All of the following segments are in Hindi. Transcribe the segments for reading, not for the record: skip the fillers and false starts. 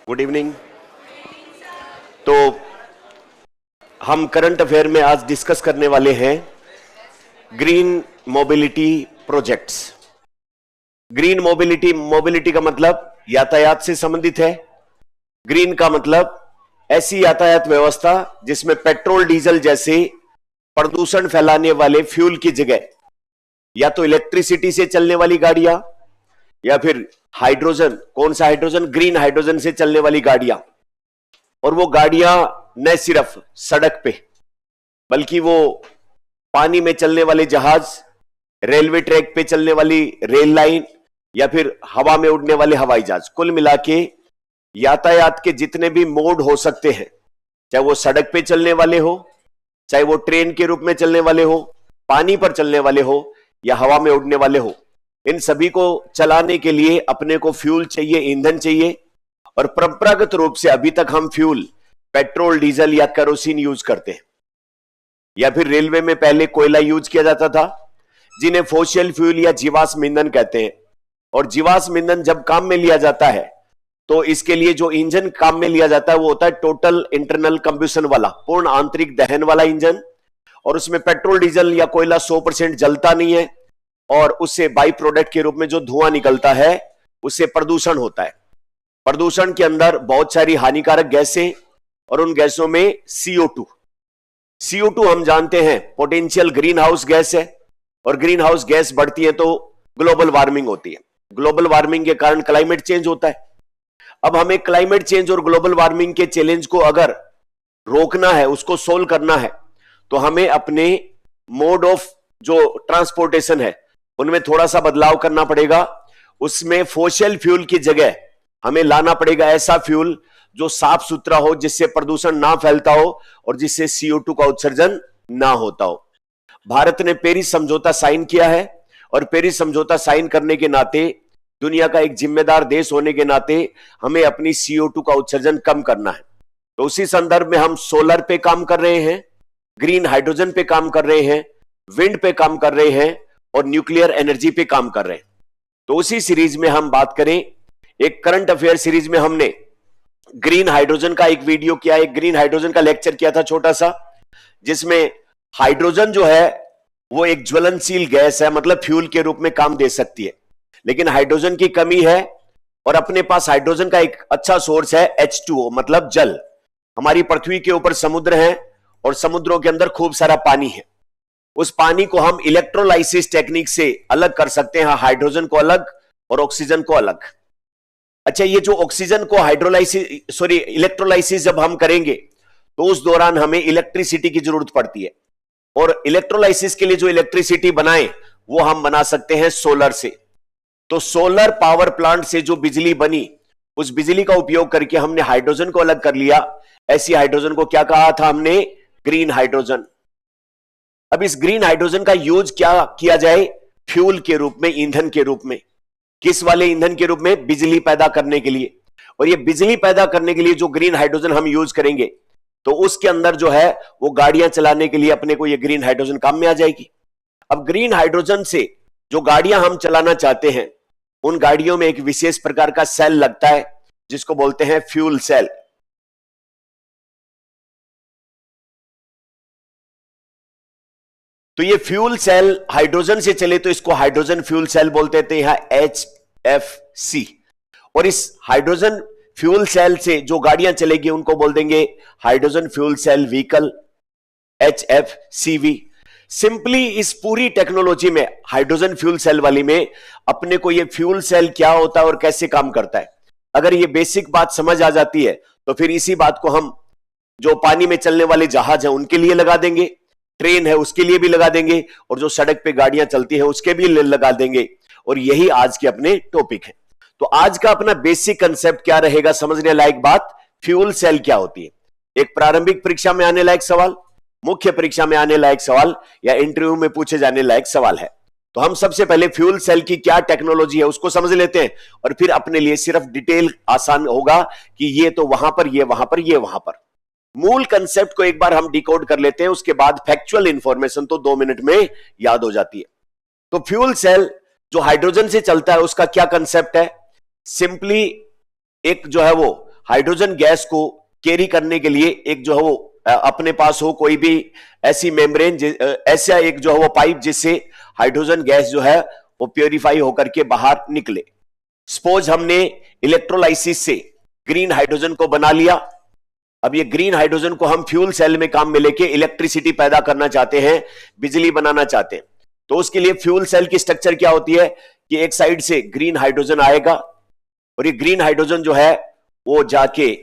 Good evening. तो हम करंट अफेयर में आज डिस्कस करने वाले हैं green mobility projects. Green mobility का मतलब यातायात से संबंधित है। ग्रीन का मतलब ऐसी यातायात व्यवस्था जिसमें पेट्रोल डीजल जैसे प्रदूषण फैलाने वाले फ्यूल की जगह या तो इलेक्ट्रिसिटी से चलने वाली गाड़ियां या फिर हाइड्रोजन, कौन सा हाइड्रोजन, ग्रीन हाइड्रोजन से चलने वाली गाड़ियां। और वो गाड़ियां न सिर्फ सड़क पे बल्कि वो पानी में चलने वाले जहाज, रेलवे ट्रैक पे चलने वाली रेल लाइन या फिर हवा में उड़ने वाले हवाई जहाज, कुल मिला के यातायात के जितने भी मोड हो सकते हैं, चाहे वो सड़क पे चलने वाले हो, चाहे वो ट्रेन के रूप में चलने वाले हो, पानी पर चलने वाले हो या हवा में उड़ने वाले हो, इन सभी को चलाने के लिए अपने को फ्यूल चाहिए, ईंधन चाहिए। और परंपरागत रूप से अभी तक हम फ्यूल पेट्रोल, डीजल या केरोसिन यूज करते हैं, या फिर रेलवे में पहले कोयला यूज किया जाता था, जिन्हें फोसिल फ्यूल या जीवाश्म ईंधन कहते हैं। और जीवाश्म ईंधन जब काम में लिया जाता है तो इसके लिए जो इंजन काम में लिया जाता है वो होता है टोटल इंटरनल कंबशन वाला, पूर्ण आंतरिक दहन वाला इंजन। और उसमें पेट्रोल, डीजल या कोयला 100% जलता नहीं है और उससे बाई प्रोडक्ट के रूप में जो धुआं निकलता है उससे प्रदूषण होता है। प्रदूषण के अंदर बहुत सारी हानिकारक गैसें और उन गैसों में CO2 हम जानते हैं पोटेंशियल ग्रीन हाउस गैस है, और ग्रीन हाउस गैस बढ़ती है तो ग्लोबल वार्मिंग होती है। ग्लोबल वार्मिंग के कारण क्लाइमेट चेंज होता है। अब हमें क्लाइमेट चेंज और ग्लोबल वार्मिंग के चैलेंज को अगर रोकना है, उसको सोल्व करना है, तो हमें अपने मोड ऑफ जो ट्रांसपोर्टेशन है उनमें थोड़ा सा बदलाव करना पड़ेगा। उसमें फोसिल फ्यूल की जगह हमें लाना पड़ेगा ऐसा फ्यूल जो साफ सुथरा हो, जिससे प्रदूषण ना फैलता हो और जिससे CO2 का उत्सर्जन ना होता हो। भारत ने पेरिस समझौता साइन किया है और पेरिस समझौता साइन करने के नाते, दुनिया का एक जिम्मेदार देश होने के नाते, हमें अपनी CO2 का उत्सर्जन कम करना है। तो उसी संदर्भ में हम सोलर पे काम कर रहे हैं, ग्रीन हाइड्रोजन पे काम कर रहे हैं, विंड पे काम कर रहे हैं और न्यूक्लियर एनर्जी पे काम कर रहे हैं। तो उसी सीरीज में हम बात करें, एक करंट अफेयर सीरीज में हमने ग्रीन हाइड्रोजन का एक वीडियो किया, एक ग्रीन हाइड्रोजन का लेक्चर किया था छोटा सा, जिसमें हाइड्रोजन जो है वो एक ज्वलनशील गैस है, मतलब फ्यूल के रूप में काम दे सकती है। लेकिन हाइड्रोजन की कमी है और अपने पास हाइड्रोजन का एक अच्छा सोर्स है H2O, मतलब जल। हमारी पृथ्वी के ऊपर समुद्र है और समुद्रों के अंदर खूब सारा पानी है। उस पानी को हम इलेक्ट्रोलाइसिस टेक्निक से अलग कर सकते हैं, हाइड्रोजन को अलग और ऑक्सीजन को अलग। अच्छा, ये जो ऑक्सीजन को इलेक्ट्रोलाइसिस जब हम करेंगे तो उस दौरान हमें इलेक्ट्रिसिटी की जरूरत पड़ती है, और इलेक्ट्रोलाइसिस के लिए जो इलेक्ट्रिसिटी बनाए वो हम बना सकते हैं सोलर से। तो सोलर पावर प्लांट से जो बिजली बनी, उस बिजली का उपयोग करके हमने हाइड्रोजन को अलग कर लिया। ऐसी हाइड्रोजन को क्या कहा था हमने? Green hydrogen. अब इस ग्रीन हाइड्रोजन का यूज क्या किया जाए? फ्यूल के रूप में, ईंधन के रूप में। किस वाले ईंधन के रूप में? बिजली पैदा करने के लिए। और ये बिजली पैदा करने के लिए जो ग्रीन हाइड्रोजन हम यूज करेंगे, तो उसके अंदर जो है वो गाड़ियां चलाने के लिए अपने को ये ग्रीन हाइड्रोजन काम में आ जाएगी। अब ग्रीन हाइड्रोजन से जो गाड़ियां हम चलाना चाहते हैं, उन गाड़ियों में एक विशेष प्रकार का सेल लगता है जिसको बोलते हैं फ्यूल सेल। तो ये फ्यूल सेल हाइड्रोजन से चले तो इसको हाइड्रोजन फ्यूल सेल बोलते थे, यहां HFC। और इस हाइड्रोजन फ्यूल सेल से जो गाड़ियां चलेगी उनको बोल देंगे hydrogen fuel cell vehicle, HFCV। Simply इस पूरी टेक्नोलॉजी में, हाइड्रोजन फ्यूल सेल वाली में, अपने को ये फ्यूल सेल क्या होता है और कैसे काम करता है, अगर ये बेसिक बात समझ आ जाती है तो फिर इसी बात को हम जो पानी में चलने वाले जहाज हैं उनके लिए लगा देंगे, ट्रेन है उसके लिए भी लगा देंगे, और जो सड़क पे गाड़ियां चलती है उसके भी लगा देंगे। और यही आज के अपने टॉपिक है। तो आज का अपना बेसिक कंसेप्ट क्या रहेगा, समझने लायक बात, फ्यूल सेल क्या होती है। एक प्रारंभिक परीक्षा में आने लायक सवाल, मुख्य परीक्षा में आने लायक सवाल, या इंटरव्यू में पूछे जाने लायक सवाल है। तो हम सबसे पहले फ्यूल सेल की क्या टेक्नोलॉजी है उसको समझ लेते हैं, और फिर अपने लिए सिर्फ डिटेल आसान होगा कि ये तो वहां पर, ये वहां पर, ये वहां पर। मूल कंसेप्ट को एक बार हम डिकोड कर लेते हैं, उसके बाद फैक्चुअल इंफॉर्मेशन तो 2 मिनट में याद हो जाती है। तो फ्यूल सेल जो हाइड्रोजन से चलता है उसका क्या कंसेप्ट है? सिंपली एक जो है वो हाइड्रोजन गैस को कैरी करने के लिए एक जो है वो अपने पास हो कोई भी ऐसी मेम्ब्रेन, ऐसा एक जो है वो पाइप जिससे हाइड्रोजन गैस जो है वो प्योरीफाई होकर के बाहर निकले। सपोज हमने इलेक्ट्रोलाइसिस से ग्रीन हाइड्रोजन को बना लिया। अब ये ग्रीन हाइड्रोजन को हम फ्यूल सेल में काम में लेके इलेक्ट्रिसिटी पैदा करना चाहते हैं, बिजली बनाना चाहते हैं। तो उसके लिए फ्यूल सेल की स्ट्रक्चर क्या होती है कि एक साइड से ग्रीन हाइड्रोजन आएगा और ये ग्रीन हाइड्रोजन जो है वो जाके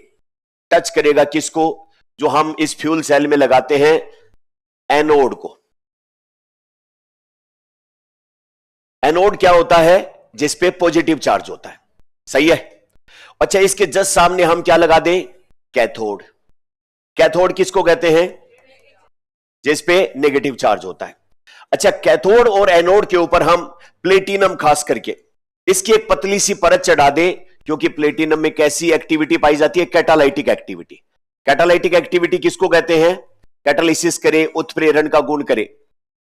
टच करेगा किसको, जो हम इस फ्यूल सेल में लगाते हैं एनोड को। एनोड क्या होता है, जिसपे पॉजिटिव चार्ज होता है, सही है। अच्छा, इसके जस्ट सामने हम क्या लगा दें, कैथोड। कैथोड किसको कहते हैं, जिसपे नेगेटिव चार्ज होता है। अच्छा, कैथोड और एनोड के ऊपर हम प्लेटिनम खास करके इसकी एक पतली सी परत चढ़ा दें, क्योंकि प्लेटिनम में कैसी एक्टिविटी पाई जाती है, कैटालाइटिक एक्टिविटी। कैटालाइटिक एक्टिविटी किसको कहते हैं, कैटालिसिस करे, उत्प्रेरण का गुण करे।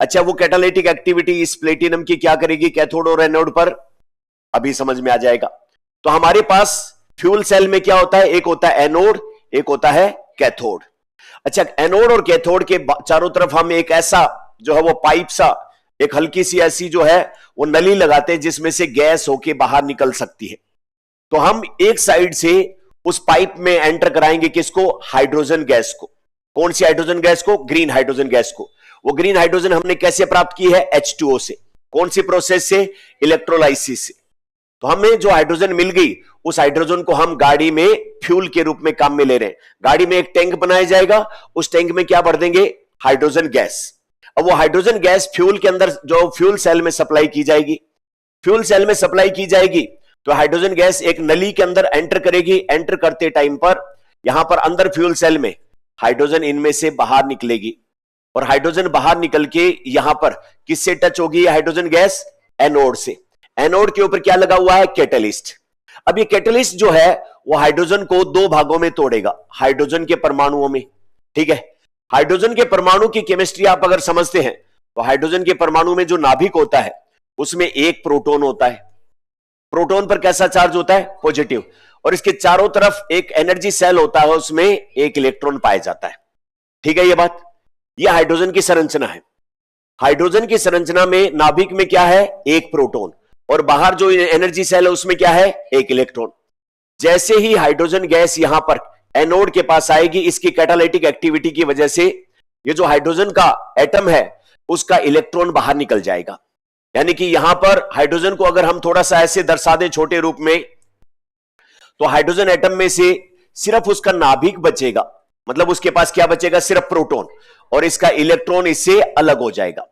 अच्छा, वो कैटालाइटिक एक्टिविटी इस प्लेटिनम की क्या करेगी कैथोड और एनोड पर, अभी समझ में आ जाएगा। तो हमारे पास फ्यूल सेल में क्या होता है, एक होता है एनोड, एक होता है कैथोड। अच्छा, एनोड और कैथोड के चारों तरफ हम एक ऐसा जो है वो पाइप सा, एक हल्की सी ऐसी जो है वो नली लगाते हैं जिसमें से गैस होके बाहर निकल सकती है। तो हम एक साइड से उस पाइप में एंटर कराएंगे किसको, हाइड्रोजन गैस को। कौन सी हाइड्रोजन गैस को, ग्रीन हाइड्रोजन गैस को। वो ग्रीन हाइड्रोजन हमने कैसे प्राप्त की है, H2O से। कौन सी प्रोसेस से, इलेक्ट्रोलाइसिस से। तो हमें जो हाइड्रोजन मिल गई, उस हाइड्रोजन को हम गाड़ी में फ्यूल के रूप में काम में ले रहे हैं। गाड़ी में एक टैंक बनाया जाएगा, उस टैंक में क्या भर देंगे, हाइड्रोजन गैस। अब वो हाइड्रोजन गैस फ्यूल के अंदर जो फ्यूल सेल में सप्लाई की जाएगी, फ्यूल सेल में सप्लाई की जाएगी, तो हाइड्रोजन गैस एक नली के अंदर एंटर करेगी। एंटर करते टाइम पर यहां पर अंदर फ्यूल सेल में हाइड्रोजन इनमें से बाहर निकलेगी, और हाइड्रोजन बाहर निकल के यहां पर किससे टच होगी हाइड्रोजन गैस, एनोड से। एनोड के ऊपर क्या लगा हुआ है, कैटलिस्ट। अब ये कैटलिस्ट जो है वो हाइड्रोजन को दो भागों में तोड़ेगा, हाइड्रोजन के परमाणुओं में, ठीक है। हाइड्रोजन के परमाणु की केमिस्ट्री आप अगर समझते हैं तो हाइड्रोजन के परमाणु में जो नाभिक होता है उसमें एक प्रोटॉन होता है। प्रोटॉन पर कैसा चार्ज होता है, पॉजिटिव, और इसके चारों तरफ एक एनर्जी सेल होता है, उसमें एक इलेक्ट्रॉन पाया जाता है, ठीक है। ये बात, यह हाइड्रोजन की संरचना है। हाइड्रोजन की संरचना में नाभिक में क्या है, एक प्रोटॉन, और बाहर जो एनर्जी सेल है उसमें क्या है, एक इलेक्ट्रॉन। जैसे ही हाइड्रोजन गैस यहां पर एनोड के पास आएगी, इसकी कैटालाइटिक एक्टिविटी की वजह से ये जो हाइड्रोजन का एटम है उसका इलेक्ट्रॉन बाहर निकल जाएगा। यानी कि यहां पर हाइड्रोजन को अगर हम थोड़ा सा ऐसे दर्शा दें छोटे रूप में, तो हाइड्रोजन एटम में से सिर्फ उसका नाभिक बचेगा, मतलब उसके पास क्या बचेगा, सिर्फ प्रोटॉन, और इसका इलेक्ट्रॉन इससे अलग हो जाएगा।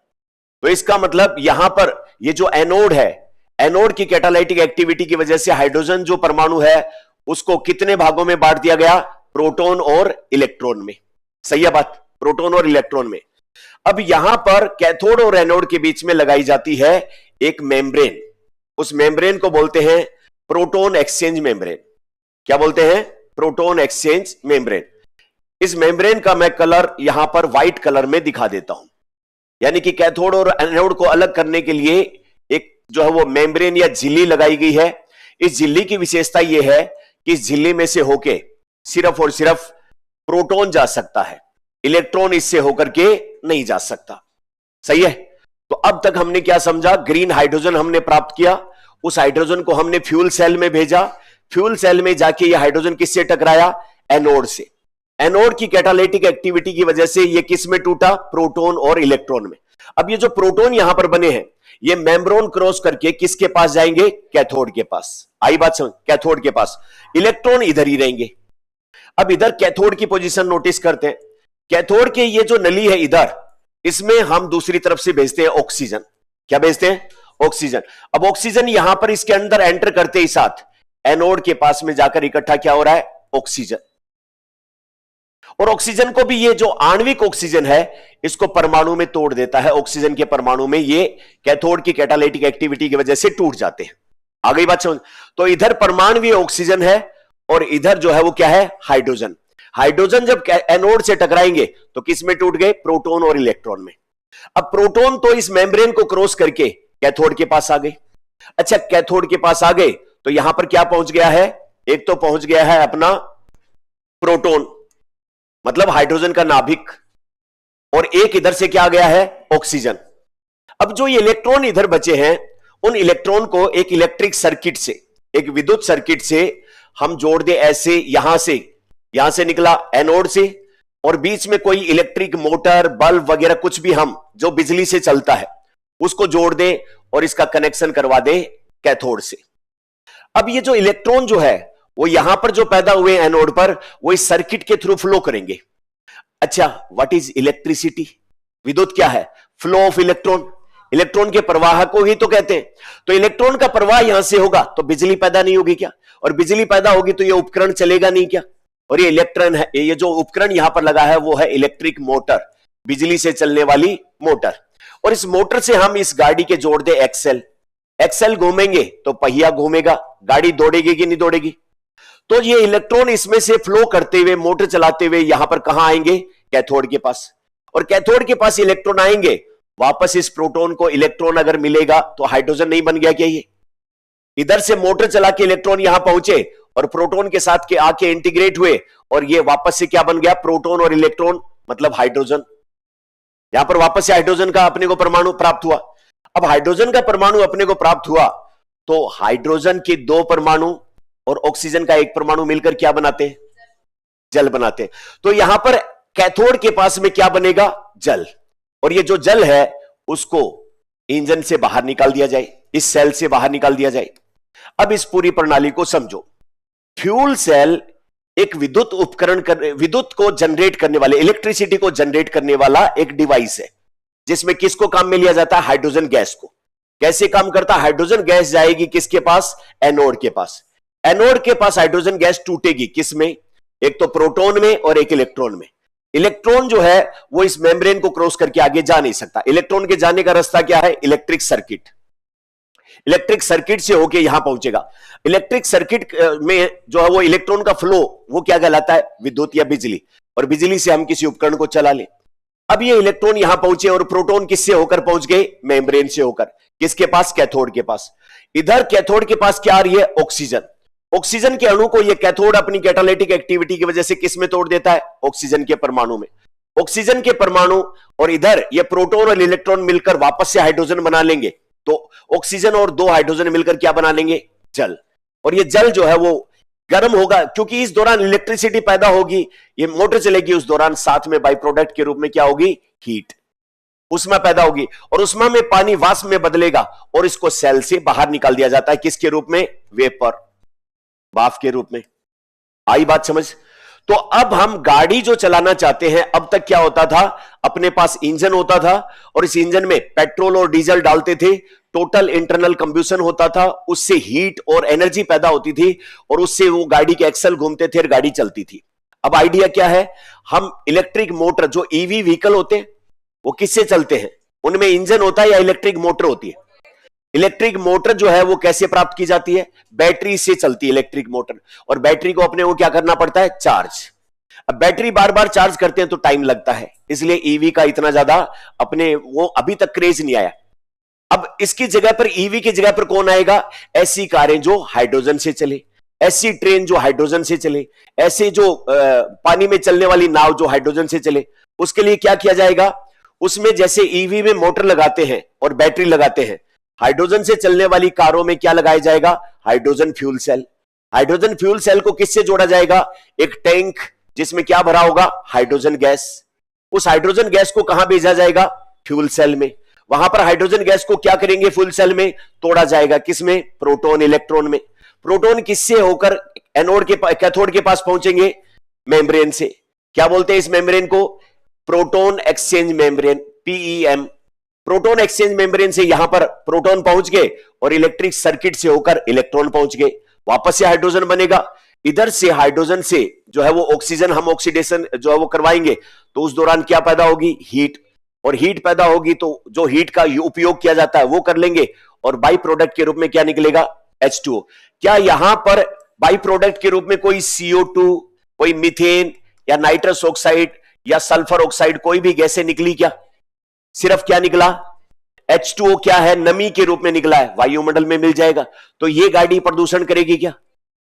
तो इसका मतलब यहां पर ये जो एनोड है, एनोड की कैटालाइटिक एक्टिविटी की वजह से हाइड्रोजन जो परमाणु है उसको कितने भागों में बांट दिया गया, प्रोटॉन और इलेक्ट्रॉन में। सही है बात, प्रोटॉन और इलेक्ट्रॉन में। अब यहां पर कैथोड और एनोड के बीच में लगाई जाती है एक मेम्ब्रेन। उस मेम्ब्रेन को बोलते हैं प्रोटॉन एक्सचेंज मेम्ब्रेन। क्या बोलते हैं, प्रोटॉन एक्सचेंज मेम्ब्रेन। इस मेम्ब्रेन का मैं कलर यहां पर व्हाइट कलर में दिखा देता हूं। यानी कि कैथोड और एनोड को अलग करने के लिए एक जो है वो मेम्ब्रेन या झिल्ली लगाई गई है। इस झिल्ली की विशेषता यह है कि इस झिल्ली में से होके सिर्फ और सिर्फ प्रोटॉन जा सकता है, इलेक्ट्रॉन इससे होकर के नहीं जा सकता। सही है। तो अब तक हमने क्या समझा, ग्रीन हाइड्रोजन हमने प्राप्त किया, उस हाइड्रोजन को हमने फ्यूल सेल में भेजा, फ्यूल सेल में जाके यह हाइड्रोजन किससे टकराया, एनोड से। एनोड की कैटालाइटिक एक्टिविटी की वजह से यह किस में टूटा, प्रोटॉन और इलेक्ट्रॉन में। अब ये जो प्रोटॉन यहां पर बने हैं ये मेम्ब्रेन क्रॉस करके किसके पास जाएंगे, कैथोड के पास। आई बात समझ, कैथोड के पास। इलेक्ट्रॉन इधर ही रहेंगे। अब इधर कैथोड की पोजीशन नोटिस करते हैं। कैथोड के ये जो नली है इधर, इसमें हम दूसरी तरफ से भेजते हैं ऑक्सीजन। क्या भेजते हैं, ऑक्सीजन। अब ऑक्सीजन यहां पर इसके अंदर एंटर करते ही साथ एनोड के पास में जाकर इकट्ठा क्या हो रहा है, ऑक्सीजन। और ऑक्सीजन को भी ये जो आणविक ऑक्सीजन है इसको परमाणु में तोड़ देता है। ऑक्सीजन के परमाणु में ये कैथोड की कैटालाइटिक एक्टिविटी की वजह से टूट जाते हैं। आ गई बात समझ। तो इधर परमाणु ऑक्सीजन है और इधर जो है वो क्या है, हाइड्रोजन। हाइड्रोजन जब एनोड से टकराएंगे तो किस में टूट गए, प्रोटॉन और इलेक्ट्रॉन में। अब प्रोटॉन तो इस मेम्ब्रेन को क्रॉस करके कैथोड के पास आ गए। अच्छा, कैथोड के पास आ गए तो यहां पर क्या पहुंच गया है, एक तो पहुंच गया है अपना प्रोटॉन, मतलब हाइड्रोजन का नाभिक, और एक इधर से क्या आ गया है, ऑक्सीजन। अब जो ये इलेक्ट्रॉन इधर बचे हैं, उन इलेक्ट्रॉन को एक इलेक्ट्रिक सर्किट से, एक विद्युत सर्किट से हम जोड़ दे ऐसे, यहां से निकला एनोड से, और बीच में कोई इलेक्ट्रिक मोटर, बल्ब वगैरह कुछ भी हम जो बिजली से चलता है उसको जोड़ दे और इसका कनेक्शन करवा दे कैथोड से। अब ये जो इलेक्ट्रॉन जो है वो यहां पर जो पैदा हुए एनोड पर, वो इस सर्किट के थ्रू फ्लो करेंगे। अच्छा, व्हाट इज इलेक्ट्रिसिटी? विद्युत क्या है? फ्लो ऑफ इलेक्ट्रॉन, इलेक्ट्रॉन के प्रवाह को ही तो कहते हैं। तो इलेक्ट्रॉन का प्रवाह यहां से होगा तो बिजली पैदा नहीं होगी क्या? और बिजली पैदा होगी तो ये उपकरण चलेगा नहीं क्या? और ये इलेक्ट्रॉन है, ये जो उपकरण यहां पर लगा है वो है इलेक्ट्रिक मोटर, बिजली से चलने वाली मोटर। और इस मोटर से हम इस गाड़ी के जोड़ दे एक्सेल, एक्सेल घूमेंगे तो पहिया घूमेगा, गाड़ी दौड़ेगी कि नहीं दौड़ेगी? तो ये इलेक्ट्रॉन इसमें से फ्लो करते हुए, मोटर चलाते हुए यहां पर कहां आएंगे? कैथोड के पास। और कैथोड के पास इलेक्ट्रॉन आएंगे, वापस इस प्रोटॉन को इलेक्ट्रॉन अगर मिलेगा तो हाइड्रोजन नहीं बन गया क्या? ये इधर से मोटर चला के इलेक्ट्रॉन यहां पहुंचे और प्रोटॉन के साथ के आके इंटीग्रेट हुए, और ये वापस से क्या बन गया? प्रोटॉन और इलेक्ट्रॉन, मतलब हाइड्रोजन। यहां पर वापस से हाइड्रोजन का अपने को परमाणु प्राप्त हुआ। अब हाइड्रोजन का परमाणु अपने को प्राप्त हुआ तो हाइड्रोजन के 2 परमाणु और ऑक्सीजन का 1 परमाणु मिलकर क्या बनाते हैं? जल बनाते हैं। तो यहां पर कैथोड के पास में क्या बनेगा? जल। और ये जो जल है उसको इंजन से बाहर निकाल दिया जाए, इस सेल से बाहर निकाल दिया जाए। अब इस पूरी प्रणाली को समझो। फ्यूल सेल एक विद्युत उपकरण, विद्युत को जनरेट करने वाले, इलेक्ट्रिसिटी को जनरेट करने वाला एक डिवाइस है, जिसमें किसको काम में लिया जाता है? हाइड्रोजन गैस को। कैसे काम करता है? हाइड्रोजन गैस जाएगी किसके पास? एनोड के पास। एनोड के पास हाइड्रोजन गैस टूटेगी किसमें? एक तो प्रोटॉन में और एक इलेक्ट्रॉन में। इलेक्ट्रॉन जो है वो इस मेम्ब्रेन को क्रॉस करके आगे जा नहीं सकता। इलेक्ट्रॉन के जाने का रास्ता क्या है? Electric circuit. इलेक्ट्रिक सर्किट से होके यहां पहुंचेगा। इलेक्ट्रिक सर्किट में जो है वो इलेक्ट्रॉन का फ्लो, वो क्या कहलाता है? विद्युत या बिजली। और बिजली से हम किसी उपकरण को चला ले। अब ये इलेक्ट्रॉन यहां पहुंचे और प्रोटॉन किससे होकर पहुंच गए? मेम्ब्रेन से होकर। किसके पास? कैथोड के पास। इधर कैथोड के पास क्या आ रही है? ऑक्सीजन। ऑक्सीजन के अणु को ये कैथोड अपनी कैटालिटिक एक्टिविटी की वजह से किस में तोड़ देता है? ऑक्सीजन के परमाणु में। ऑक्सीजन के परमाणु और इधर ये प्रोटॉन और इलेक्ट्रॉन मिलकर वापस से हाइड्रोजन बना लेंगे। तो ऑक्सीजन और 2 हाइड्रोजन मिलकर क्या बना लेंगे? जल। और ये जल जो है वो गर्म होगा, क्योंकि इस दौरान इलेक्ट्रिसिटी पैदा होगी, ये मोटर चलेगी, उस दौरान साथ में बाई प्रोडक्ट के रूप में क्या होगी? हीट, उष्मा पैदा होगी। और उष्मा में पानी वाष्प में बदलेगा और इसको सेल से बाहर निकाल दिया जाता है। किसके रूप में? वेपर, भाप के रूप में। आई बात समझ? तो अब हम गाड़ी जो चलाना चाहते हैं, अब तक क्या होता था? अपने पास इंजन होता था और इस इंजन में पेट्रोल और डीजल डालते थे, टोटल इंटरनल कंब्यूशन होता था, उससे हीट और एनर्जी पैदा होती थी और उससे वो गाड़ी के एक्सल घूमते थे और गाड़ी चलती थी। अब आइडिया क्या है? हम इलेक्ट्रिक मोटर, जो ईवी व्हीकल होते हैं वो किससे चलते हैं? उनमें इंजन होता है या इलेक्ट्रिक मोटर होती है? इलेक्ट्रिक मोटर जो है वो कैसे प्राप्त की जाती है? बैटरी से चलती है इलेक्ट्रिक मोटर। और बैटरी को अपने को क्या करना पड़ता है? चार्ज। अब बैटरी बार बार चार्ज करते हैं तो टाइम लगता है, इसलिए ईवी का इतना ज्यादा अपने वो अभी तक क्रेज नहीं आया। अब इसकी जगह पर, ईवी की जगह पर कौन आएगा? ऐसी कारें जो हाइड्रोजन से चले, ऐसी ट्रेन जो हाइड्रोजन से चले, ऐसे जो पानी में चलने वाली नाव जो हाइड्रोजन से चले। उसके लिए क्या किया जाएगा? उसमें जैसे ईवी में मोटर लगाते हैं और बैटरी लगाते हैं, हाइड्रोजन से चलने वाली कारों में क्या लगाया जाएगा? Hydrogen fuel cell. Hydrogen fuel cell को किससे जोड़ा जाएगा? एक टैंक जिसमें क्या भरा होगा? Hydrogen gas. उस हाइड्रोजन गैस को कहां भेजा जाएगा? फ्यूल सेल में। वहां पर हाइड्रोजन गैस को क्या करेंगे? फ्यूल सेल में तोड़ा जाएगा। किसमें? प्रोटॉन इलेक्ट्रॉन में। प्रोटॉन किससे होकर एनोड के, कैथोड के पास पहुंचेंगे? मेम्ब्रेन से। क्या बोलते हैं इस मेम्ब्रेन को? Proton exchange membrane, PEM. Proton exchange membrane से यहां पर प्रोटॉन पहुंच गए और इलेक्ट्रिक सर्किट से होकर इलेक्ट्रॉन पहुंच गए, वापस से हाइड्रोजन बनेगा। इधर से हाइड्रोजन से जो है वो ऑक्सीजन हम ऑक्सीडेशन जो है वो करवाएंगे, तो उस दौरान क्या पैदा होगी? हीट। और हीट पैदा होगी तो जो हीट का उपयोग किया जाता है वो कर लेंगे और बाई प्रोडक्ट के रूप में क्या निकलेगा? H2O। क्या यहां पर बाई प्रोडक्ट के रूप में कोई CO2, कोई मीथेन या नाइट्रस ऑक्साइड या सल्फर ऑक्साइड कोई भी गैसें निकली क्या? सिर्फ क्या निकला? H2O क्या है? नमी के रूप में निकला है, वायुमंडल में मिल जाएगा। तो ये गाड़ी प्रदूषण करेगी क्या?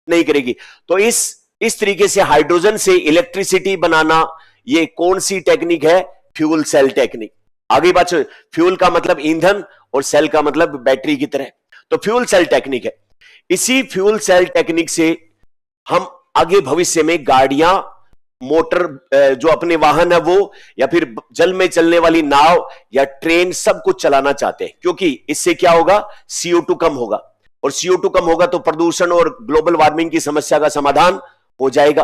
नहीं करेगी। तो इस तरीके से हाइड्रोजन से इलेक्ट्रिसिटी बनाना, ये कौन सी टेक्निक है? Fuel cell technique. आगे बात, फ्यूल का मतलब ईंधन और सेल का मतलब बैटरी की तरह, तो फ्यूल सेल टेक्निक है। इसी फ्यूल सेल टेक्निक से हम आगे भविष्य में गाड़ियां, मोटर, जो अपने वाहन है वो, या फिर जल में चलने वाली नाव या ट्रेन, सब कुछ चलाना चाहते हैं, क्योंकि इससे क्या होगा? CO2 कम होगा, और CO2 कम होगा तो प्रदूषण और ग्लोबल वार्मिंग की समस्या का समाधान हो जाएगा।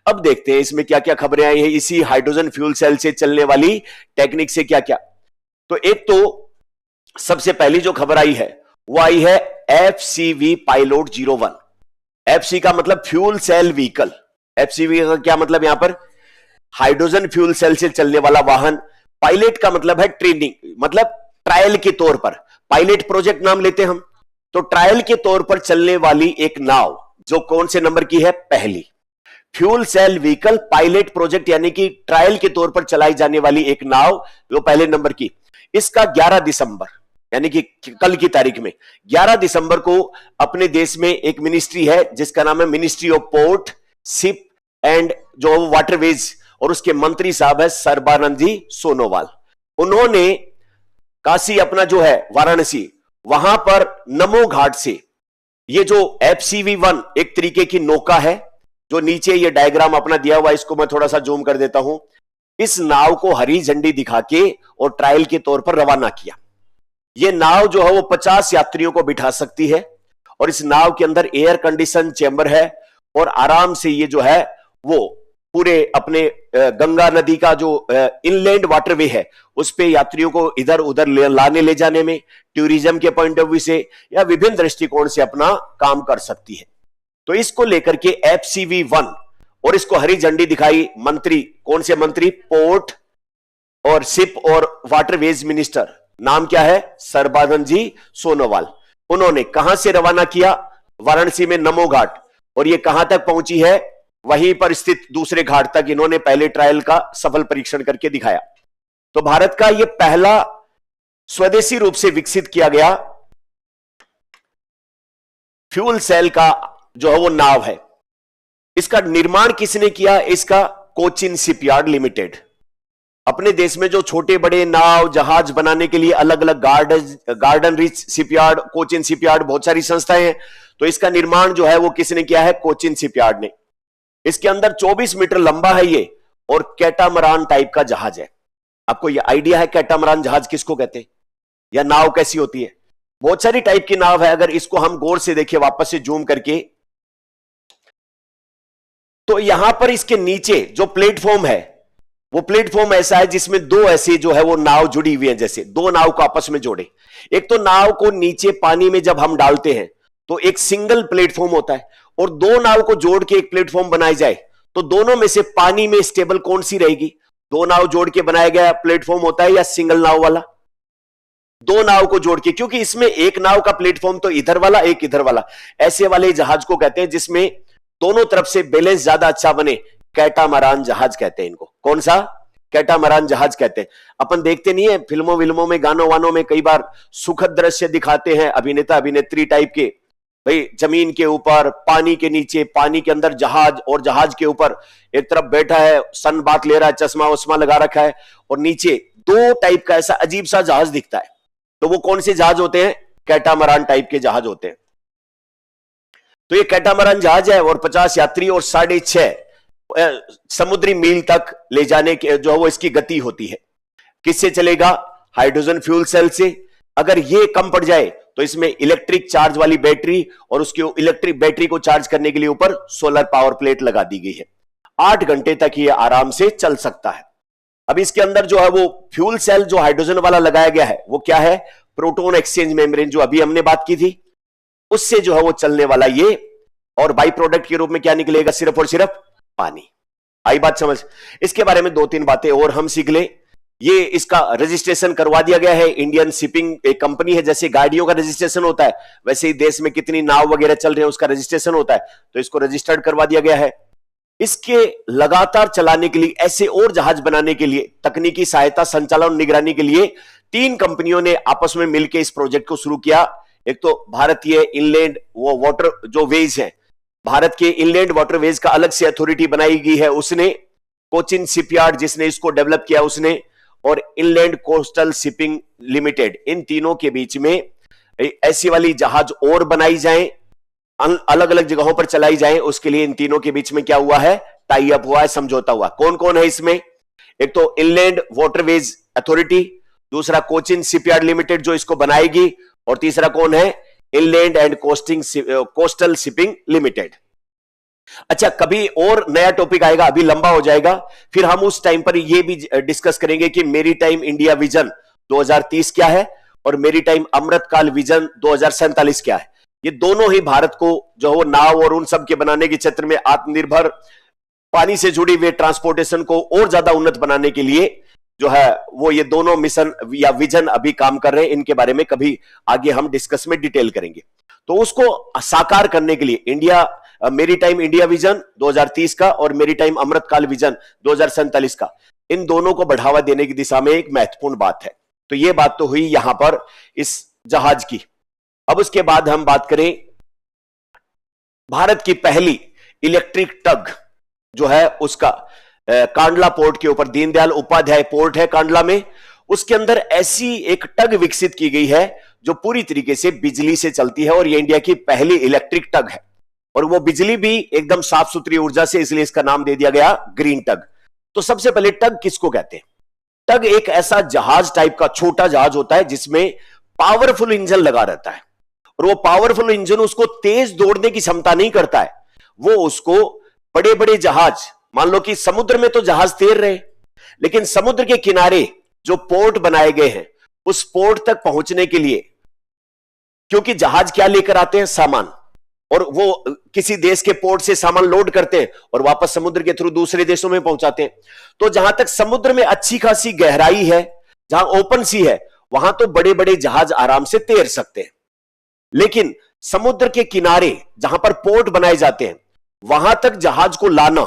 अब देखते हैं इसमें क्या क्या खबरें आई है इसी हाइड्रोजन फ्यूल सेल से चलने वाली टेक्निक से क्या क्या। तो एक तो सबसे पहली जो खबर आई है वो आई है FCV पायलट 01। FC का मतलब फ्यूल सेल व्हीकल। FCV का क्या मतलब? यहां पर हाइड्रोजन फ्यूल सेल से चलने वाला वाहन। पायलट का मतलब है ट्रेनिंग, मतलब ट्रायल के तौर पर, पायलट प्रोजेक्ट नाम लेते हैं हम। तो ट्रायल के तौर पर चलने वाली एक नाव, जो कौन से नंबर की है? पहली। Fuel cell vehicle pilot project, यानी कि ट्रायल के तौर पर चलाई जाने वाली एक नाव, जो पहले नंबर की। इसका 11 दिसंबर, यानी कि कल की तारीख में 11 दिसंबर को अपने देश में एक मिनिस्ट्री है जिसका नाम है ministry of port, ship and जो वाटरवेज, और उसके मंत्री साहब है सर्बानंद जी सोनोवाल। उन्होंने काशी अपना जो है वाराणसी, वहां पर नमो घाट से ये जो FCV-1 एक तरीके की नौका है, जो नीचे ये डायग्राम अपना दिया हुआ, इसको मैं थोड़ा सा जूम कर देता हूं। इस नाव को हरी झंडी दिखा के और ट्रायल के तौर पर रवाना किया। ये नाव जो है वो 50 यात्रियों को बिठा सकती है, और इस नाव के अंदर एयर कंडीशन चेंबर है, और आराम से ये जो है वो पूरे अपने गंगा नदी का जो इनलैंड वाटरवे है उस पे यात्रियों को इधर उधर लाने ले जाने में, टूरिज्म के पॉइंट ऑफ व्यू से या विभिन्न दृष्टिकोण से अपना काम कर सकती है। तो इसको लेकर के FCV-1, और इसको हरी झंडी दिखाई मंत्री, कौन से मंत्री? पोर्ट और शिप और वाटरवेज मिनिस्टर, नाम क्या है? सर्बानंद जी सोनोवाल। उन्होंने कहां से रवाना किया? वाराणसी में नमो घाट, और ये कहां तक पहुंची है? वहीं पर स्थित दूसरे घाट तक इन्होंने पहले ट्रायल का सफल परीक्षण करके दिखाया। तो भारत का यह पहला स्वदेशी रूप से विकसित किया गया फ्यूल सेल का जो है वो नाव है। इसका निर्माण किसने किया? इसका कोचिन शिपयार्ड लिमिटेड। अपने देश में जो छोटे बड़े नाव जहाज बनाने के लिए अलग अलग garden rich shipyard, Cochin shipyard, बहुत सारी संस्थाएं हैं। तो इसका निर्माण जो है वो किसने किया है? कोचिन शिपयार्ड ने। इसके अंदर 24 मीटर लंबा है ये, और कैटामरान टाइप का जहाज है। आपको ये आइडिया है कैटामरान जहाज किसको कहते हैं, या नाव कैसी होती है? बहुत सारी टाइप की नाव है। अगर इसको हम गौर से देखें, वापस से जूम करके, तो यहां पर इसके नीचे जो प्लेटफॉर्म है वो प्लेटफॉर्म ऐसा है जिसमें दो ऐसे जो है वो नाव जुड़ी हुई है, जैसे दो नाव को आपस में जोड़े। एक तो नाव को नीचे पानी में जब हम डालते हैं तो एक सिंगल प्लेटफॉर्म होता है, और दो नाव को जोड़ के एक प्लेटफॉर्म बनाई जाए तो दोनों में से पानी में स्टेबल कौन सी रहेगी? दो नाव जोड़ के बनाया गया प्लेटफॉर्म होता है, या सिंगल नाव वाला? दो नाव को जोड़ के, क्योंकि इसमें एक नाव का प्लेटफॉर्म तो इधर वाला, एक इधर वाला, ऐसे वाले जहाज को कहते हैं जिसमें दोनों तरफ से बैलेंस ज्यादा अच्छा बने, कैटामरान जहाज कहते हैं इनको। कौन सा? कैटामरान जहाज कहते हैं। अपन देखते नहीं है फिल्मों विल्मों में, गानों वानों में कई बार सुखद दृश्य दिखाते हैं अभिनेता अभिनेत्री टाइप के, भाई जमीन के ऊपर, पानी के नीचे, पानी के अंदर जहाज, और जहाज के ऊपर एक तरफ बैठा है, सन बात ले रहा है, चश्मा वश्मा लगा रखा है, और नीचे दो टाइप का ऐसा अजीब सा जहाज दिखता है। तो वो कौन से जहाज होते हैं? कैटामरान टाइप के जहाज होते हैं। तो ये कैटामरान जहाज है, और 50 यात्री और 6.5 समुद्री मील तक ले जाने के जो है वो इसकी गति होती है। किससे चलेगा? हाइड्रोजन फ्यूल सेल से। अगर ये कम पड़ जाए तो इसमें इलेक्ट्रिक चार्ज वाली बैटरी, और उसकी इलेक्ट्रिक बैटरी को चार्ज करने के लिए ऊपर सोलर पावर प्लेट लगा दी गई है। 8 घंटे तक ये आराम से चल सकता है। अब इसके अंदर जो है वो फ्यूल सेल जो हाइड्रोजन वाला लगाया गया है वो क्या है? प्रोटॉन एक्सचेंज मेम्ब्रेन, जो अभी हमने बात की थी, उससे जो है वो चलने वाला ये, और बाई प्रोडक्ट के रूप में क्या निकलेगा? सिर्फ और सिर्फ पानी। आई बात समझ? इसके बारे में 2-3 बातें और हम सीख ले। ये इसका रजिस्ट्रेशन करवा दिया गया है। इंडियन शिपिंग एक कंपनी है, जैसे गाड़ियों का रजिस्ट्रेशन होता है वैसे ही देश में कितनी नाव वगैरह चल रहे हैं उसका रजिस्ट्रेशन होता है, तो इसको रजिस्टर्ड करवा दिया गया है। इसके लगातार चलाने के लिए, ऐसे और जहाज बनाने के लिए, तकनीकी सहायता, संचालन और निगरानी के लिए 3 कंपनियों ने आपस में मिलकर इस प्रोजेक्ट को शुरू किया। एक तो भारतीय इनलैंड वो वाटर जो वेज है, भारत के इनलैंड वाटरवेज का अलग से अथॉरिटी बनाई गई है उसने, कोचिन शिपयार्ड जिसने इसको डेवलप किया उसने, और इनलैंड कोस्टल शिपिंग लिमिटेड, इन तीनों के बीच में ऐसी वाली जहाज और बनाई जाएं, अलग अलग जगहों पर चलाई जाएं, उसके लिए इन तीनों के बीच में क्या हुआ है, टाई अप हुआ है, समझौता हुआ। कौन कौन है इसमें? एक तो इनलैंड वाटरवेज अथॉरिटी, दूसरा कोचिन शिपयार्ड लिमिटेड जो इसको बनाएगी, और तीसरा कौन है, inland and coastal shipping limited. अच्छा, कभी और नया टॉपिक आएगा, अभी लंबा हो जाएगा, फिर हम उस टाइम पर यह भी डिस्कस करेंगे कि मेरीटाइम इंडिया विजन 2030 क्या है और मेरीटाइम अमृतकाल विजन 2047 क्या है। ये दोनों ही भारत को जो वो नाव और उन सब के बनाने के क्षेत्र में आत्मनिर्भर, पानी से जुड़ी हुई ट्रांसपोर्टेशन को और ज्यादा उन्नत बनाने के लिए जो है वो ये दोनों मिशन या विजन अभी काम कर रहे हैं। इनके बारे में कभी आगे हम डिस्कस में डिटेल करेंगे। तो उसको साकार करने के लिए मेरीटाइम इंडिया विजन 2030 का और मेरीटाइम अमृतकाल विजन 2047 का, इन दोनों को बढ़ावा देने की दिशा में एक महत्वपूर्ण बात है। तो ये बात तो हुई यहां पर इस जहाज की। अब उसके बाद हम बात करें भारत की पहली इलेक्ट्रिक टग जो है उसका, कांडला पोर्ट के ऊपर, दीनदयाल उपाध्याय पोर्ट है कांडला में, उसके अंदर ऐसी एक टग विकसित की गई है जो पूरी तरीके से बिजली से चलती है, और ये इंडिया की पहली इलेक्ट्रिक टग है, और वो बिजली भी एकदम साफ सुथरी ऊर्जा से, इसलिए इसका नाम दे दिया गया ग्रीन टग। तो सबसे पहले टग किसको कहते हैं? टग एक ऐसा जहाज टाइप का छोटा जहाज होता है जिसमें पावरफुल इंजन लगा रहता है, और वो पावरफुल इंजन उसको तेज दौड़ने की क्षमता नहीं करता है, वो उसको बड़े बड़े जहाज, मान लो कि समुद्र में तो जहाज तैर रहे, लेकिन समुद्र के किनारे जो पोर्ट बनाए गए हैं उस पोर्ट तक पहुंचने के लिए, क्योंकि जहाज क्या लेकर आते हैं, सामान, और वो किसी देश के पोर्ट से सामान लोड करते हैं और वापस समुद्र के थ्रू दूसरे देशों में पहुंचाते हैं। तो जहां तक समुद्र में अच्छी खासी गहराई है, जहां ओपन सी है, वहां तो बड़े बड़े जहाज आराम से तैर सकते हैं, लेकिन समुद्र के किनारे जहां पर पोर्ट बनाए जाते हैं वहां तक जहाज को लाना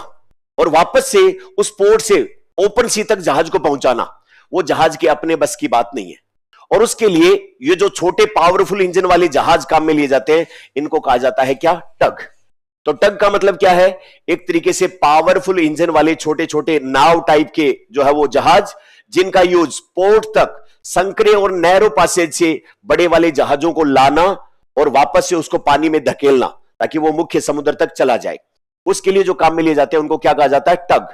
और वापस से उस पोर्ट से ओपन सी तक जहाज को पहुंचाना, वो जहाज के अपने बस की बात नहीं है। और उसके लिए ये जो छोटे पावरफुल इंजन वाले जहाज काम में लिए जाते हैं, इनको कहा जाता है क्या, टग। तो टग का मतलब क्या है, एक तरीके से पावरफुल इंजन वाले छोटे छोटे नाव टाइप के जो है वो जहाज, जिनका यूज पोर्ट तक संकरे और नैरो पैसेज से बड़े वाले जहाजों को लाना और वापस से उसको पानी में धकेलना ताकि वो मुख्य समुद्र तक चला जाए, उसके लिए जो काम में लिए जाते हैं उनको क्या कहा जाता है, टग।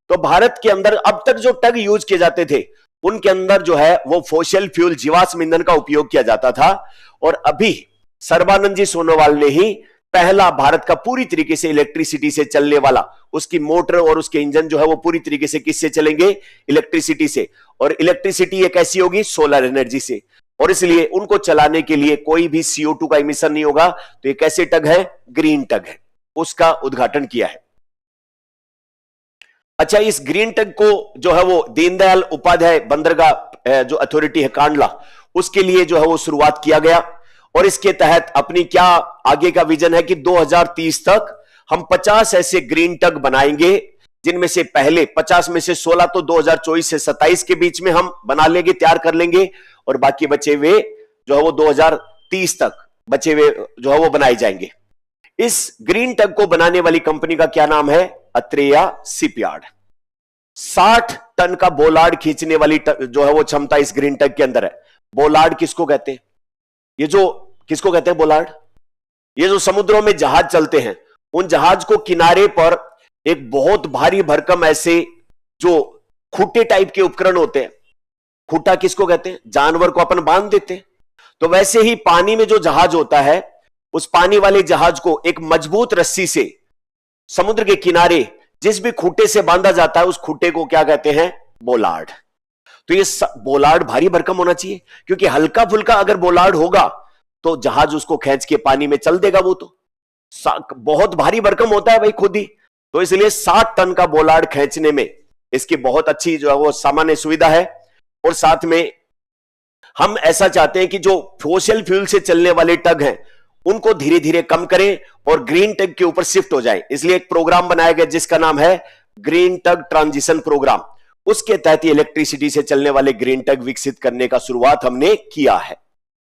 तो भारत के अंदर अब तक जो टग यूज किए जाते थे उनके अंदर जो है वो फॉसिल फ्यूल, जीवाश्म ईंधन का उपयोग किया जाता था, और अभी सर्बानंद जी सोनोवाल ने ही पहला भारत का पूरी तरीके से इलेक्ट्रिसिटी से चलने वाला, उसकी मोटर और उसके इंजन जो है वो पूरी तरीके से किससे चलेंगे, इलेक्ट्रिसिटी से। और इलेक्ट्रिसिटी एक ऐसी होगी सोलर एनर्जी से, और इसलिए उनको चलाने के लिए कोई भी CO2 का इमिशन नहीं होगा। तो ये कैसे टग है, ग्रीन टग है, उसका उद्घाटन किया है। अच्छा, इस ग्रीन टग को जो है वो दीनदयाल उपाध्याय बंदरगाह जो अथॉरिटी है कांडला, उसके लिए जो है वो शुरुआत किया गया, और इसके तहत अपनी क्या आगे का विजन है कि 2030 तक हम 50 ऐसे ग्रीन टग बनाएंगे, जिनमें से पहले 50 में से 16 तो 2024 से 27 के बीच में हम बना लेंगे, तैयार कर लेंगे, और बाकी बचे हुए जो है वो 2030 तक बचे हुए जो है वो बनाए जाएंगे। इस ग्रीन टग को बनाने वाली कंपनी का क्या नाम है, अत्रेया शिपयार्ड। 60 टन का बोलार्ड खींचने वाली जो है वो क्षमता इस ग्रीन टग के अंदर है। बोलार्ड किसको कहते हैं, ये जो किसको कहते हैं बोलार्ड, ये जो समुद्रों में जहाज चलते हैं उन जहाज को किनारे पर एक बहुत भारी भरकम ऐसे जो खूंटे टाइप के उपकरण होते हैं, खूंटा किसको कहते हैं, जानवर को अपन बांध देते हैं। तो वैसे ही पानी में जो जहाज होता है, उस पानी वाले जहाज को एक मजबूत रस्सी से समुद्र के किनारे जिस भी खूंटे से बांधा जाता है, उस खूंटे को क्या कहते हैं, बोलार्ड। तो ये बोलार्ड भारी भरकम होना चाहिए, क्योंकि हल्का फुल्का अगर बोलार्ड होगा तो जहाज उसको खींच के पानी में चल देगा, वो तो बहुत भारी भरकम होता है भाई खुद ही। तो इसलिए 60 टन का बोलार्ड खींचने में इसकी बहुत अच्छी जो है वो सामान्य सुविधा है। और साथ में हम ऐसा चाहते हैं कि जो फॉसिल फ्यूल से चलने वाले टग हैं उनको धीरे धीरे कम करें और ग्रीन टग के ऊपर शिफ्ट हो जाए। इसलिए एक प्रोग्राम बनाया गया जिसका नाम है ग्रीन टग ट्रांजिशन प्रोग्राम। उसके तहत इलेक्ट्रिसिटी से चलने वाले ग्रीन टग विकसित करने का शुरुआत हमने किया है।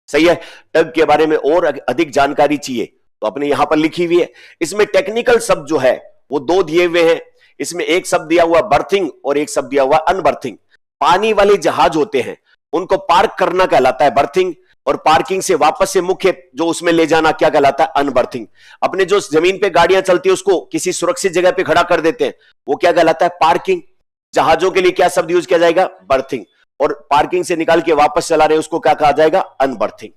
सही है। टग के बारे में और अधिक जानकारी चाहिए तो अपने यहां पर लिखी हुई है। इसमें टेक्निकल शब्द जो है वो दो दिए हुए हैं। इसमें एक शब्द दिया हुआ बर्थिंग और एक शब्द दिया हुआ अनबर्थिंग। पानी वाले जहाज होते हैं उनको पार्क करना कहलाता है बर्थिंग, और पार्किंग से वापस से मुख्य जो उसमें ले जाना क्या कहलाता है अनबर्थिंग। अपने जो जमीन पे गाड़ियां चलती है उसको किसी सुरक्षित जगह पे खड़ा कर देते हैं, वो क्या कहलाता है पार्किंग। जहाजों के लिए क्या शब्द यूज किया जाएगा बर्थिंग, और पार्किंग से निकाल के वापस चला रहे उसको क्या कहा जाएगा अनबर्थिंग।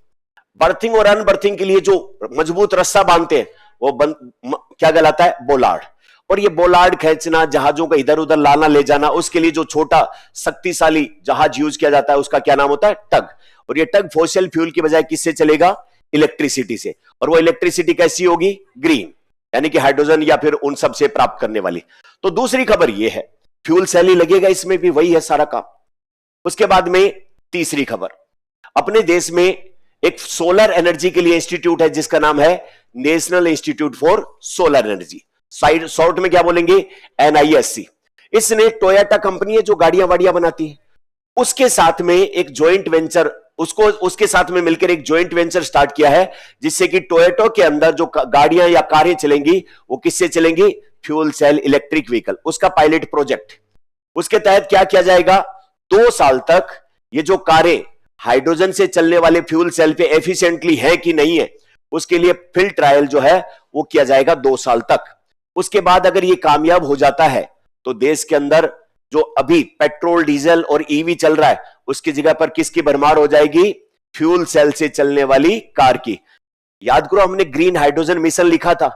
बर्थिंग और अनबर्थिंग के लिए जो मजबूत रस्सा बांधते हैं वो क्या कहलाता है बोलार्ड। और ये बोलार्ड खींचना, जहाजों का इधर उधर लाना ले जाना, उसके लिए जो छोटा शक्तिशाली जहाज यूज किया जाता है उसका क्या नाम होता है टग। और ये टग फॉसिल फ्यूल की बजाय किससे चलेगा इलेक्ट्रिसिटी से, और वो इलेक्ट्रिसिटी कैसी होगी ग्रीन, यानी कि हाइड्रोजन या फिर उन सब से प्राप्त करने वाली। तो दूसरी खबर ये है फ्यूल सेल ही लगेगा, इसमें भी वही है सारा काम। उसके बाद में तीसरी खबर, अपने देश में एक सोलर एनर्जी के लिए इंस्टीट्यूट है जिसका नाम है national institute for solar energy, short में क्या बोलेंगे NISC। इसने टोयोटा कंपनी है जो गाड़ियां वाड़ियां बनाती है, उसके साथ में एक जॉइंट वेंचर, उसके साथ में मिलकर एक जॉइंट वेंचर स्टार्ट किया है, जिससे कि टोयोटा के अंदर जो गाड़ियां या कारें चलेंगी वो किससे चलेंगी फ्यूल सेल इलेक्ट्रिक व्हीकल, उसका पायलट प्रोजेक्ट। उसके तहत क्या किया जाएगा 2 साल तक ये जो कारें हाइड्रोजन से चलने वाले फ्यूल सेल पे एफिशिएंटली है कि नहीं है उसके लिए फील्ड ट्रायल जो है वो किया जाएगा 2 साल तक। उसके बाद अगर ये कामयाब हो जाता है तो देश के अंदर जो अभी पेट्रोल डीजल और ईवी चल रहा है उसकी जगह पर किसकी भरमार हो जाएगी फ्यूल सेल से चलने वाली कार की। याद करो हमने ग्रीन हाइड्रोजन मिशन लिखा था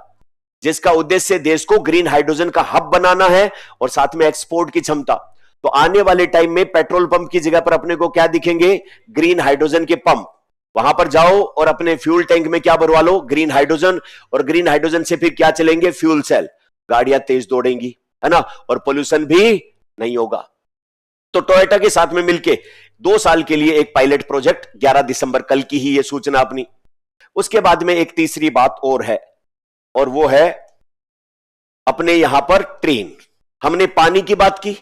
जिसका उद्देश्य देश को ग्रीन हाइड्रोजन का हब बनाना है और साथ में एक्सपोर्ट की क्षमता। तो आने वाले टाइम में पेट्रोल पंप की जगह पर अपने को क्या दिखेंगे ग्रीन हाइड्रोजन के पंप। वहां पर जाओ और अपने फ्यूल टैंक में क्या भरवा लो ग्रीन हाइड्रोजन, और ग्रीन हाइड्रोजन से फिर क्या चलेंगे फ्यूल सेल, गाड़ियां तेज दौड़ेंगी है ना, और पोल्यूशन भी नहीं होगा। तो टोयोटा के साथ में मिलके 2 साल के लिए एक पायलट प्रोजेक्ट 11 दिसंबर कल की ही ये सूचना अपनी। उसके बाद में एक तीसरी बात और है, और वो है अपने यहां पर ट्रेन। हमने पानी की बात की,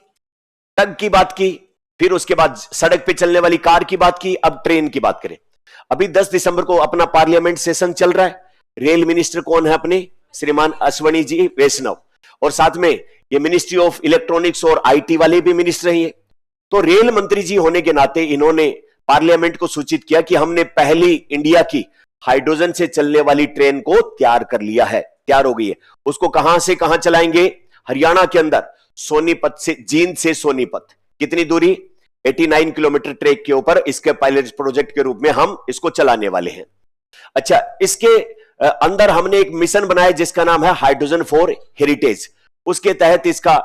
टग की बात की, फिर उसके बाद सड़क पे चलने वाली कार की बात की, अब ट्रेन की बात करें। अभी 10 दिसंबर को अपना पार्लियामेंट सेशन चल रहा है। रेल मिनिस्टर कौन है अपने श्रीमान अश्वनी जी वैष्णव, और साथ में ये मिनिस्ट्री ऑफ इलेक्ट्रॉनिक्स और IT वाले भी मिनिस्टर हैं। तो रेल मंत्री जी होने के नाते इन्होंने पार्लियामेंट को सूचित किया कि हमने पहली इंडिया की हाइड्रोजन से चलने वाली ट्रेन को तैयार कर लिया है, तैयार हो गई है। उसको कहां से कहां चलाएंगे हरियाणा के अंदर सोनीपत से, जींद से सोनीपत, कितनी दूरी 89 किलोमीटर ट्रैक के ऊपर इसके पायलट प्रोजेक्ट के रूप में हम इसको चलाने वाले हैं। अच्छा, इसके अंदर हमने एक मिशन बनाया जिसका नाम है हाइड्रोजन फॉर हेरिटेज। उसके तहत इसका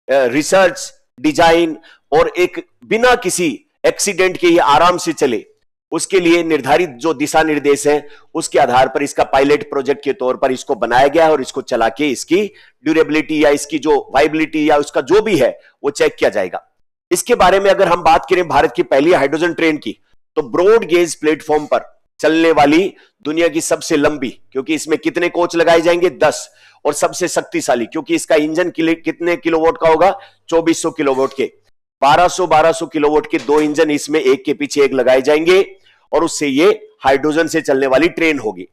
रिसर्च, डिजाइन और एक बिना किसी एक्सीडेंट के ये आराम से चले उसके लिए निर्धारित जो दिशा निर्देश हैं उसके आधार पर इसका पायलट प्रोजेक्ट के तौर पर इसको बनाया गया है, और इसको चला के इसकी ड्यूरेबिलिटी या इसकी जो वाइबिलिटी या उसका जो भी है वो चेक किया जाएगा। इसके बारे में अगर हम बात करें भारत की पहली हाइड्रोजन ट्रेन की, तो ब्रॉड गेज प्लेटफॉर्म पर चलने वाली दुनिया की सबसे लंबी, क्योंकि इसमें कितने कोच लगाए जाएंगे 10, और सबसे शक्तिशाली क्योंकि इसका इंजन कितने किलोवाट का होगा 2400 किलोवाट के, 1200 किलोवाट के 2 इंजन इसमें एक के पीछे एक लगाए जाएंगे, और उससे ये हाइड्रोजन से चलने वाली ट्रेन होगी।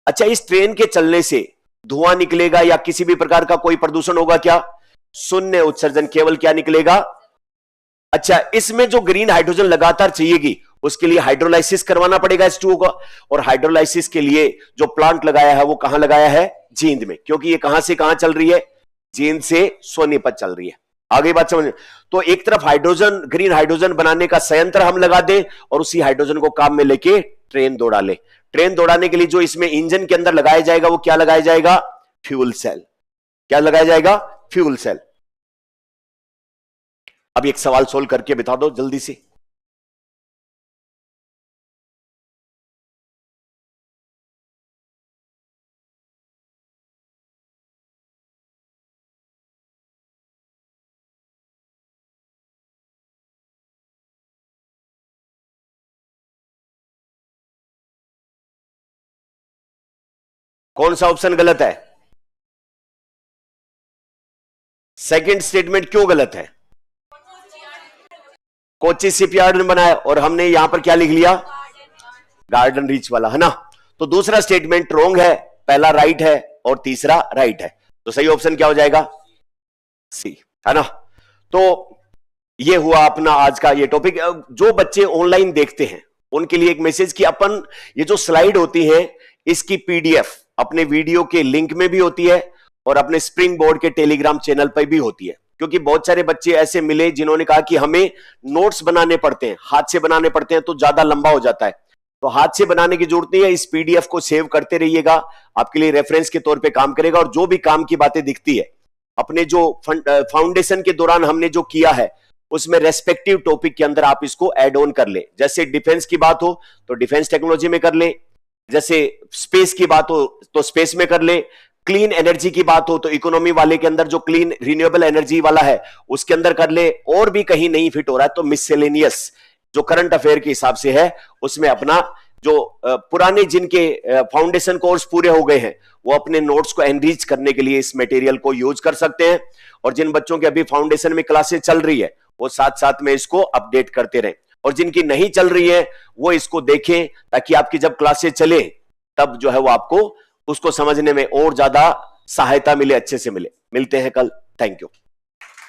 अच्छा, इस ट्रेन के चलने से धुआं निकलेगा या किसी भी प्रकार का कोई प्रदूषण होगा क्या? शून्य उत्सर्जन, केवल क्या निकलेगा? अच्छा, इसमें जो ग्रीन हाइड्रोजन लगातार चाहिएगी उसके लिए हाइड्रोलाइसिस करवाना पड़ेगा H2O का, और हाइड्रोलाइसिस के लिए जो प्लांट लगाया है वो कहां लगाया है? जींद में, क्योंकि ये कहां से कहां चल रही है? जींद से सोनीपत चल रही है। आगे बात समझ। तो एक तरफ हाइड्रोजन, ग्रीन हाइड्रोजन बनाने का संयंत्र हम लगा दें और उसी हाइड्रोजन को काम में लेके ट्रेन दौड़ा ले। ट्रेन दौड़ाने के लिए जो इसमें इंजन के अंदर लगाया जाएगा वो क्या लगाया जाएगा? Fuel cell. क्या लगाया जाएगा? Fuel cell. अब एक सवाल सोल्व करके बता दो जल्दी से। कौन सा ऑप्शन गलत है? सेकंड स्टेटमेंट क्यों गलत है? कोची शिपयार्ड ने बनाया और हमने यहां पर क्या लिख लिया? गार्डन रीच वाला, है ना। तो दूसरा स्टेटमेंट रॉन्ग है, पहला राइट है और तीसरा राइट है, तो सही ऑप्शन क्या हो जाएगा? सी, है ना। तो ये हुआ अपना आज का ये टॉपिक। जो बच्चे ऑनलाइन देखते हैं उनके लिए एक मैसेज कि अपन ये जो स्लाइड होती है इसकी पीडीएफ अपने वीडियो के लिंक में भी होती है और अपने स्प्रिंग बोर्ड के टेलीग्राम चैनल पर भी होती है, क्योंकि बहुत सारे बच्चे ऐसे मिले जिन्होंने कहा कि हमें नोट्स बनाने पड़ते हैं, हाथ से बनाने पड़ते हैं तो ज्यादा लंबा हो जाता है, तो हाथ से बनाने की जरूरत नहीं है, इस पीडीएफ को सेव करते रहिएगा, आपके लिए रेफरेंस के तौर पे काम करेगा। और जो भी काम की बातें दिखती है अपने जो फाउंडेशन के दौरान हमने जो किया है उसमें रेस्पेक्टिव टॉपिक के अंदर आप इसको ऐड ऑन कर ले। जैसे डिफेंस की बात हो तो डिफेंस टेक्नोलॉजी में कर ले, जैसे स्पेस की बात हो तो स्पेस में कर ले, क्लीन एनर्जी की बात हो तो इकोनॉमी वाले के अंदर जो क्लीन रिन्यूएबल एनर्जी वाला है उसके अंदर कर ले, और भी कहीं नहीं फिट हो रहा है तो मिससेलेनियस जो करंट अफेयर के हिसाब से है उसमें अपना जो पुराने जिनके फाउंडेशन कोर्स पूरे हो गए हैं वो अपने नोट्स को एनरिच करने के लिए इस मटेरियल को यूज कर सकते हैं। और जिन बच्चों के अभी फाउंडेशन में क्लासेस चल रही है वो साथ साथ में इसको अपडेट करते रहें, और जिनकी नहीं चल रही है वो इसको देखें ताकि आपकी जब क्लासेस चले तब जो है वो आपको उसको समझने में और ज्यादा सहायता मिले, अच्छे से मिले। मिलते हैं कल। Thank you.